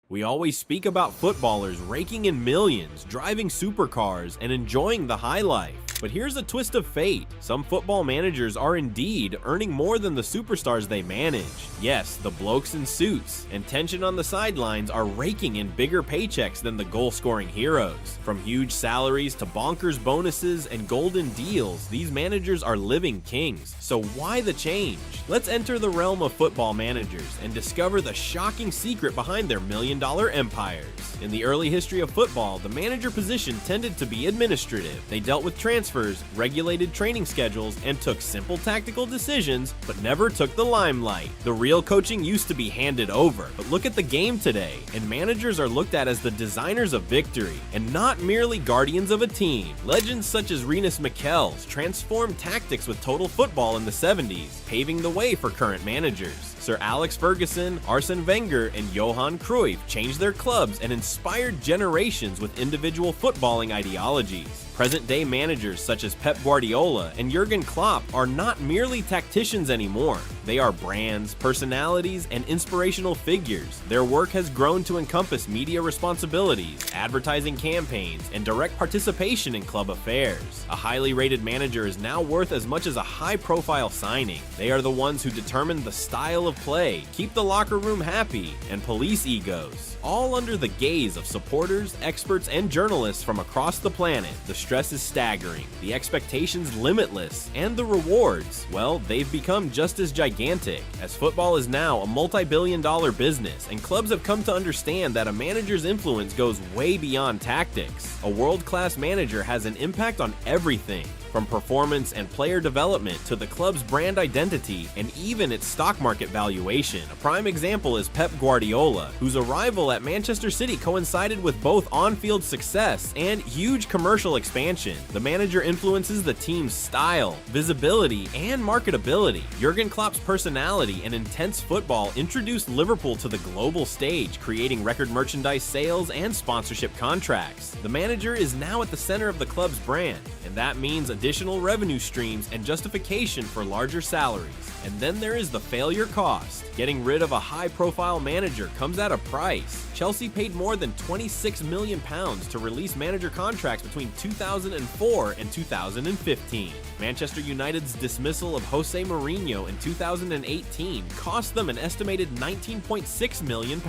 We always speak about footballers raking in millions, driving supercars, and enjoying the high life. But here's a twist of fate. Some football managers are indeed earning more than the superstars they manage. Yes, the blokes in suits and tension on the sidelines are raking in bigger paychecks than the goal-scoring heroes. From huge salaries to bonkers bonuses and golden deals, these managers are living kings. So why the change? Let's enter the realm of football managers and discover the shocking secret behind their million-dollar empires. In the early history of football, the manager position tended to be administrative. They dealt with transfers, regulated training schedules, and took simple tactical decisions, but never took the limelight. The real coaching used to be handed over, but look at the game today, and managers are looked at as the designers of victory, and not merely guardians of a team. Legends such as Rinus Michels transformed tactics with total football in the 70s, paving the way for current managers. Sir Alex Ferguson, Arsene Wenger, and Johan Cruyff changed their clubs and inspired generations with individual footballing ideologies. Present-day managers such as Pep Guardiola and Jürgen Klopp are not merely tacticians anymore. They are brands, personalities, and inspirational figures. Their work has grown to encompass media responsibilities, advertising campaigns, and direct participation in club affairs. A highly rated manager is now worth as much as a high-profile signing. They are the ones who determine the style of play, keep the locker room happy, and police egos, all under the gaze of supporters, experts, and journalists from across the planet. The stress is staggering, the expectations limitless, and the rewards, well, they've become just as gigantic, as football is now a multi-billion-dollar business, and clubs have come to understand that a manager's influence goes way beyond tactics. A world-class manager has an impact on everything, from performance and player development to the club's brand identity and even its stock market valuation. A prime example is Pep Guardiola, whose arrival at Manchester City coincided with both on-field success and huge commercial expansion. The manager influences the team's style, visibility, and marketability. Jürgen Klopp's personality and intense football introduced Liverpool to the global stage, creating record merchandise sales and sponsorship contracts. The manager is now at the center of the club's brand, and that means additional revenue streams and justification for larger salaries. And then there is the failure cost. Getting rid of a high-profile manager comes at a price. Chelsea paid more than £26 million to release manager contracts between 2004 and 2015. Manchester United's dismissal of José Mourinho in 2018 cost them an estimated £19.6 million.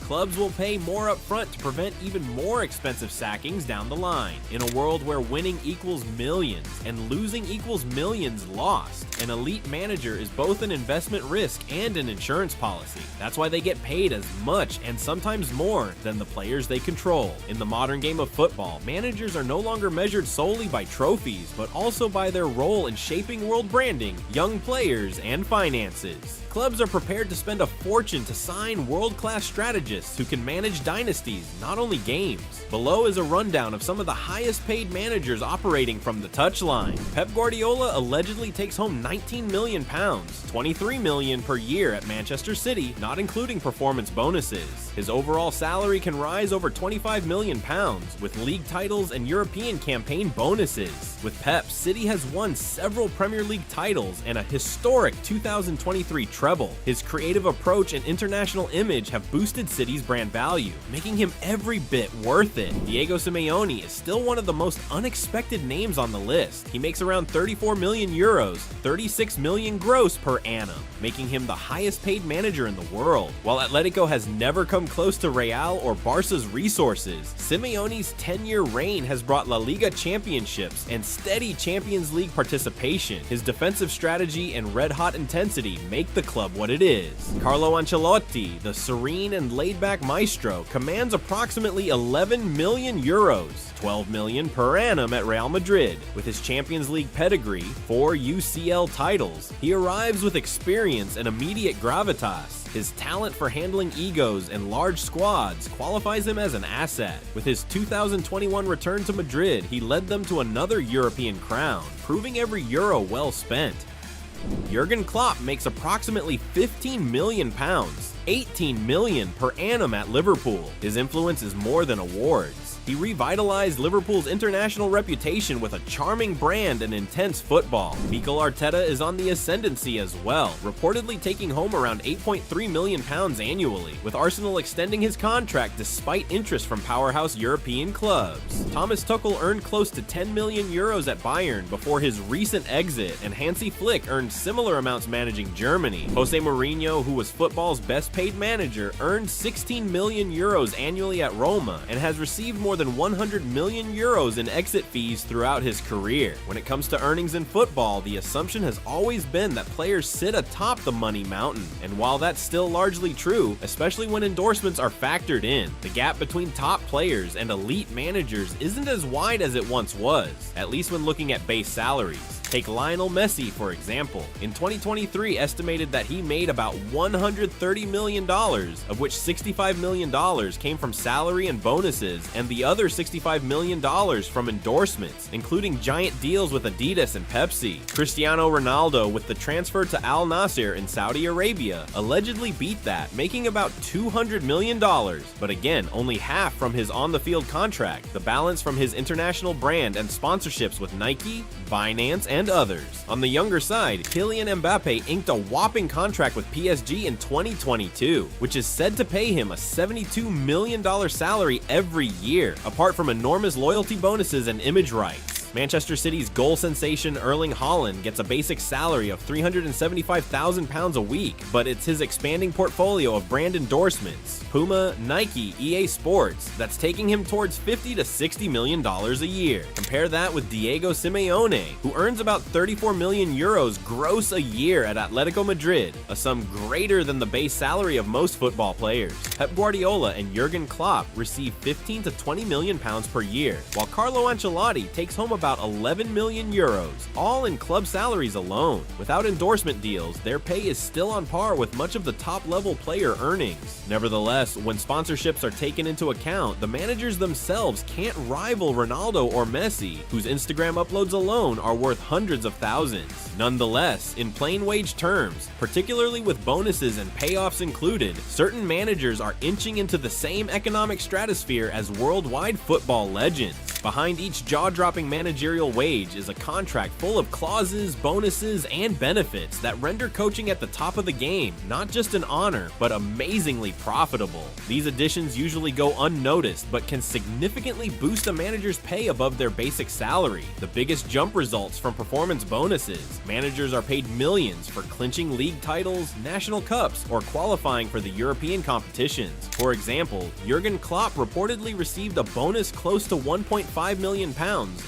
Clubs will pay more upfront to prevent even more expensive sackings down the line. In a world where winning equals millions and losing equals millions lost, an elite manager is both an investment risk and an insurance policy. That's why they get paid as much and sometimes more than the players they control. In the modern game of football, managers are no longer measured solely by trophies, but also by their role in shaping world branding, young players, and finances. Clubs are prepared to spend a fortune to sign world-class strategists who can manage dynasties, not only games. Below is a rundown of some of the highest-paid managers operating from the touchline. Pep Guardiola allegedly takes home £19 million, £23 million per year at Manchester City, not including performance bonuses. His overall salary can rise over £25 million, with league titles and European campaign bonuses. With Pep, City has won several Premier League titles and a historic 2023 treble. His creative approach and international image have boosted City's brand value, making him every bit worth it. Diego Simeone is still one of the most unexpected names on the list. He makes around €34 million, 36 million gross per annum, making him the highest paid manager in the world. While Atletico has never come close to Real or Barca's resources, Simeone's 10-year reign has brought La Liga championships and steady Champions League participation. His defensive strategy and red-hot intensity make the club what it is. Carlo Ancelotti, the serene and laid-back maestro, commands approximately €11 million, 12 million per annum at Real Madrid. With his Champions League pedigree, 4 UCL titles, he arrives with experience and immediate gravitas. His talent for handling egos and large squads qualifies him as an asset. With his 2021 return to Madrid, he led them to another European crown, proving every euro well spent. Jürgen Klopp makes approximately £15 million, 18 million per annum at Liverpool. His influence is more than awards. He revitalized Liverpool's international reputation with a charming brand and intense football. Mikel Arteta is on the ascendancy as well, reportedly taking home around £8.3 million annually, with Arsenal extending his contract despite interest from powerhouse European clubs. Thomas Tuchel earned close to €10 million at Bayern before his recent exit, and Hansi Flick earned similar amounts managing Germany. José Mourinho, who was football's best paid manager, earned €16 million annually at Roma and has received more than €100 million in exit fees throughout his career. When it comes to earnings in football, the assumption has always been that players sit atop the money mountain, and while that's still largely true, especially when endorsements are factored in, the gap between top players and elite managers isn't as wide as it once was, at least when looking at base salaries. Take Lionel Messi, for example. In 2023, estimated that he made about $130 million, of which $65 million came from salary and bonuses, and the other $65 million from endorsements, including giant deals with Adidas and Pepsi. Cristiano Ronaldo, with the transfer to Al Nassr in Saudi Arabia, allegedly beat that, making about $200 million, but again, only half from his on-the-field contract, the balance from his international brand and sponsorships with Nike, Binance, and others. On the younger side, Kylian Mbappe inked a whopping contract with PSG in 2022, which is said to pay him a $72 million salary every year, apart from enormous loyalty bonuses and image rights. Manchester City's goal sensation Erling Haaland gets a basic salary of £375,000 a week, but it's his expanding portfolio of brand endorsements, Puma, Nike, EA Sports, that's taking him towards $50 to $60 million a year. Compare that with Diego Simeone, who earns about €34 million gross a year at Atletico Madrid, a sum greater than the base salary of most football players. Pep Guardiola and Jürgen Klopp receive €15 to $20 million per year, while Carlo Ancelotti takes home about €11 million, all in club salaries alone. Without endorsement deals, their pay is still on par with much of the top-level player earnings. Nevertheless, when sponsorships are taken into account, the managers themselves can't rival Ronaldo or Messi, whose Instagram uploads alone are worth hundreds of thousands. Nonetheless, in plain wage terms, particularly with bonuses and payoffs included, certain managers are inching into the same economic stratosphere as worldwide football legends. Behind each jaw-dropping managerial wage is a contract full of clauses, bonuses, and benefits that render coaching at the top of the game not just an honor, but amazingly profitable. These additions usually go unnoticed, but can significantly boost a manager's pay above their basic salary. The biggest jump results from performance bonuses. Managers are paid millions for clinching league titles, national cups, or qualifying for the European competitions. For example, Jürgen Klopp reportedly received a bonus close to £1.5 million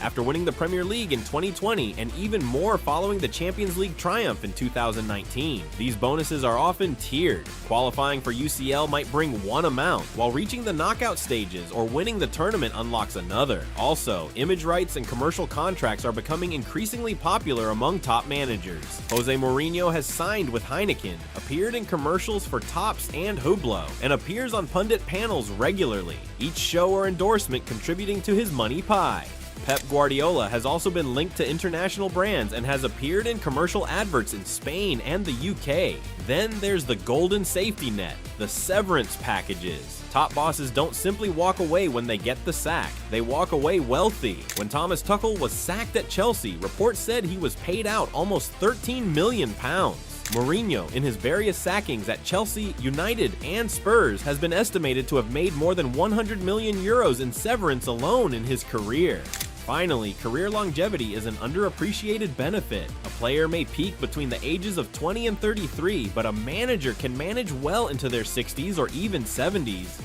after winning the Premier League in 2020, and even more following the Champions League triumph in 2019. These bonuses are often tiered. Qualifying for UCL might bring one amount, while reaching the knockout stages or winning the tournament unlocks another. Also, image rights and commercial contracts are becoming increasingly popular among top managers. José Mourinho has signed with Heineken, appeared in commercials for Tops and Hublot, and appears on pundit panels regularly, each show or endorsement contributing to his money pie. Pep Guardiola has also been linked to international brands and has appeared in commercial adverts in Spain and the UK. Then there's the golden safety net, the severance packages. Top bosses don't simply walk away when they get the sack, they walk away wealthy. When Thomas Tuchel was sacked at Chelsea, reports said he was paid out almost £13 million. Mourinho, in his various sackings at Chelsea, United, and Spurs, has been estimated to have made more than €100 million in severance alone in his career. Finally, career longevity is an underappreciated benefit. A player may peak between the ages of 20 and 33, but a manager can manage well into their 60s or even 70s.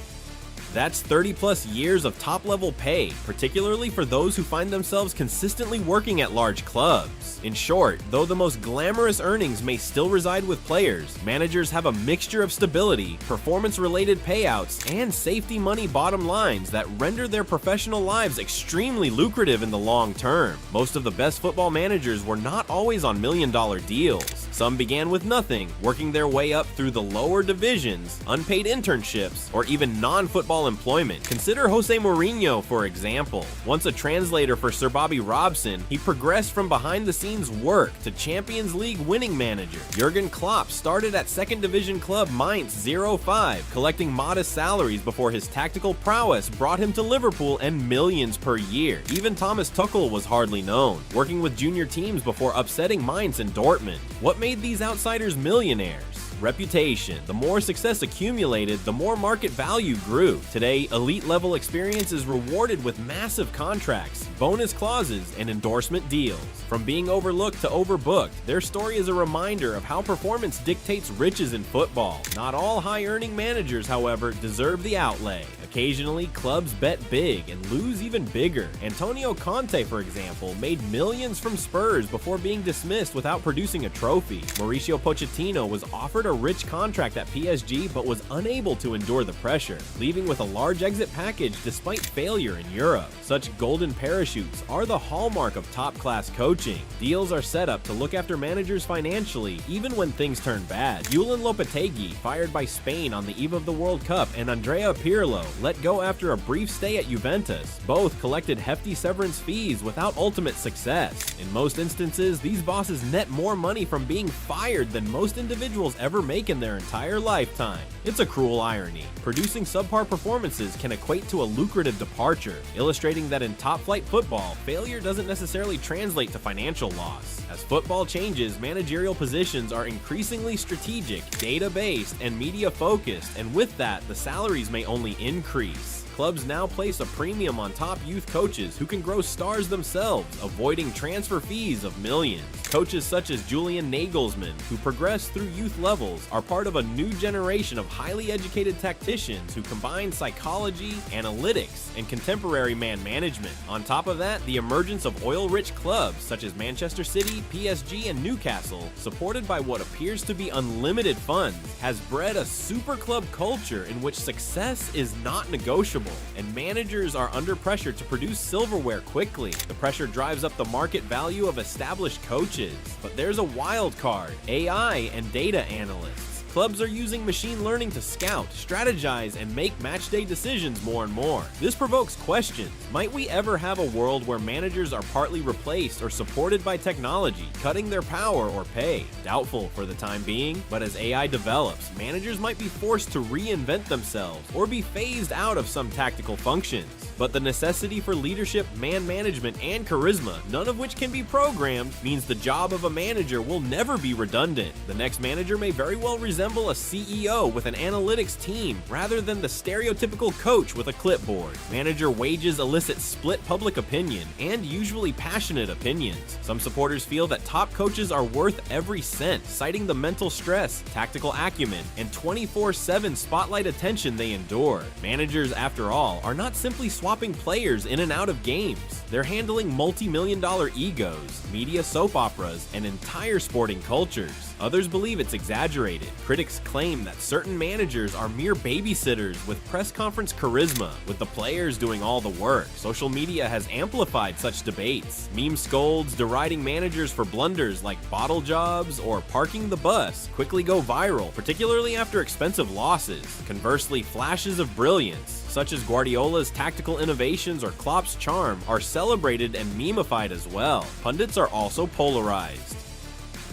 That's 30 plus years of top-level pay, particularly for those who find themselves consistently working at large clubs. In short, though the most glamorous earnings may still reside with players, managers have a mixture of stability, performance-related payouts, and safety money bottom lines that render their professional lives extremely lucrative in the long term. Most of the best football managers were not always on million-dollar deals. Some began with nothing, working their way up through the lower divisions, unpaid internships, or even non-football football employment. Consider José Mourinho, for example. Once a translator for Sir Bobby Robson, he progressed from behind-the-scenes work to Champions League winning manager. Jürgen Klopp started at second division club Mainz 05, collecting modest salaries before his tactical prowess brought him to Liverpool and millions per year. Even Thomas Tuchel was hardly known, working with junior teams before upsetting Mainz and Dortmund. What made these outsiders millionaires? Reputation. The more success accumulated, the more market value grew. Today, elite-level experience is rewarded with massive contracts, bonus clauses, and endorsement deals. From being overlooked to overbooked, their story is a reminder of how performance dictates riches in football. Not all high-earning managers, however, deserve the outlay. Occasionally, clubs bet big and lose even bigger. Antonio Conte, for example, made millions from Spurs before being dismissed without producing a trophy. Mauricio Pochettino was offered a rich contract at PSG but was unable to endure the pressure, leaving with a large exit package despite failure in Europe. Such golden parachutes are the hallmark of top-class coaching. Deals are set up to look after managers financially even when things turn bad. Julen Lopetegui, fired by Spain on the eve of the World Cup, and Andrea Pirlo, let go after a brief stay at Juventus. Both collected hefty severance fees without ultimate success. In most instances, these bosses net more money from being fired than most individuals ever make in their entire lifetime. It's a cruel irony. Producing subpar performances can equate to a lucrative departure, illustrating that in top-flight football, failure doesn't necessarily translate to financial loss. As football changes, managerial positions are increasingly strategic, data-based, and media-focused, and with that, the salaries may only increase. Clubs now place a premium on top youth coaches who can grow stars themselves, avoiding transfer fees of millions. Coaches such as Julian Nagelsmann, who progress through youth levels, are part of a new generation of highly educated tacticians who combine psychology, analytics, and contemporary man management. On top of that, the emergence of oil-rich clubs such as Manchester City, PSG, and Newcastle, supported by what appears to be unlimited funds, has bred a super club culture in which success is not negotiable, and managers are under pressure to produce silverware quickly. The pressure drives up the market value of established coaches. But there's a wild card: AI and data analysts. Clubs are using machine learning to scout, strategize, and make matchday decisions more and more. This provokes questions. Might we ever have a world where managers are partly replaced or supported by technology, cutting their power or pay? Doubtful for the time being, but as AI develops, managers might be forced to reinvent themselves or be phased out of some tactical functions. But the necessity for leadership, man management, and charisma, none of which can be programmed, means the job of a manager will never be redundant. The next manager may very well resemble a CEO with an analytics team rather than the stereotypical coach with a clipboard. Manager wages elicit split public opinion and usually passionate opinions. Some supporters feel that top coaches are worth every cent, citing the mental stress, tactical acumen, and 24/7 spotlight attention they endure. Managers, after all, are not simply swapping players in and out of games. They're handling multi-million-dollar egos, media soap operas, and entire sporting cultures. Others believe it's exaggerated. Critics claim that certain managers are mere babysitters with press conference charisma, with the players doing all the work. Social media has amplified such debates. Meme scolds deriding managers for blunders like bottle jobs or parking the bus quickly go viral, particularly after expensive losses. Conversely, flashes of brilliance, such as Guardiola's tactical innovations or Klopp's charm, are celebrated and memified as well. Pundits are also polarized.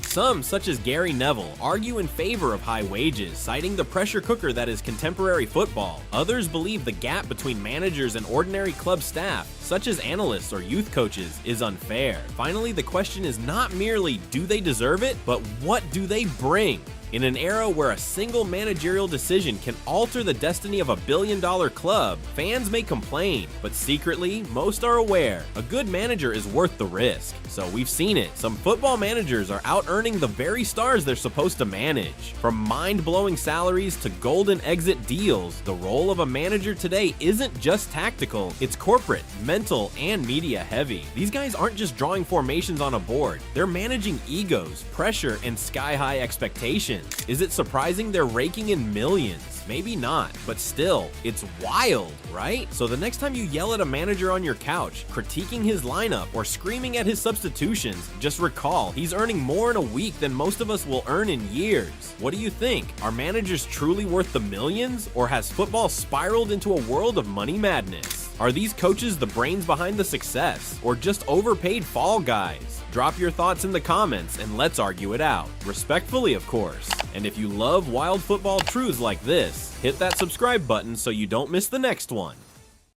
Some, such as Gary Neville, argue in favor of high wages, citing the pressure cooker that is contemporary football. Others believe the gap between managers and ordinary club staff, such as analysts or youth coaches, is unfair. Finally, the question is not merely do they deserve it, but what do they bring? In an era where a single managerial decision can alter the destiny of a billion-dollar club, fans may complain, but secretly, most are aware a good manager is worth the risk. So we've seen it. Some football managers are out-earning the very stars they're supposed to manage. From mind-blowing salaries to golden exit deals, the role of a manager today isn't just tactical, it's corporate, mental, and media-heavy. These guys aren't just drawing formations on a board, they're managing egos, pressure, and sky-high expectations. fans. Is it surprising they're raking in millions? Maybe not, but still, it's wild, right? So the next time you yell at a manager on your couch, critiquing his lineup, or screaming at his substitutions, just recall he's earning more in a week than most of us will earn in years. What do you think? Are managers truly worth the millions, or has football spiraled into a world of money madness? Are these coaches the brains behind the success, or just overpaid fall guys? Drop your thoughts in the comments and let's argue it out. Respectfully, of course. And if you love wild football truths like this, hit that subscribe button so you don't miss the next one.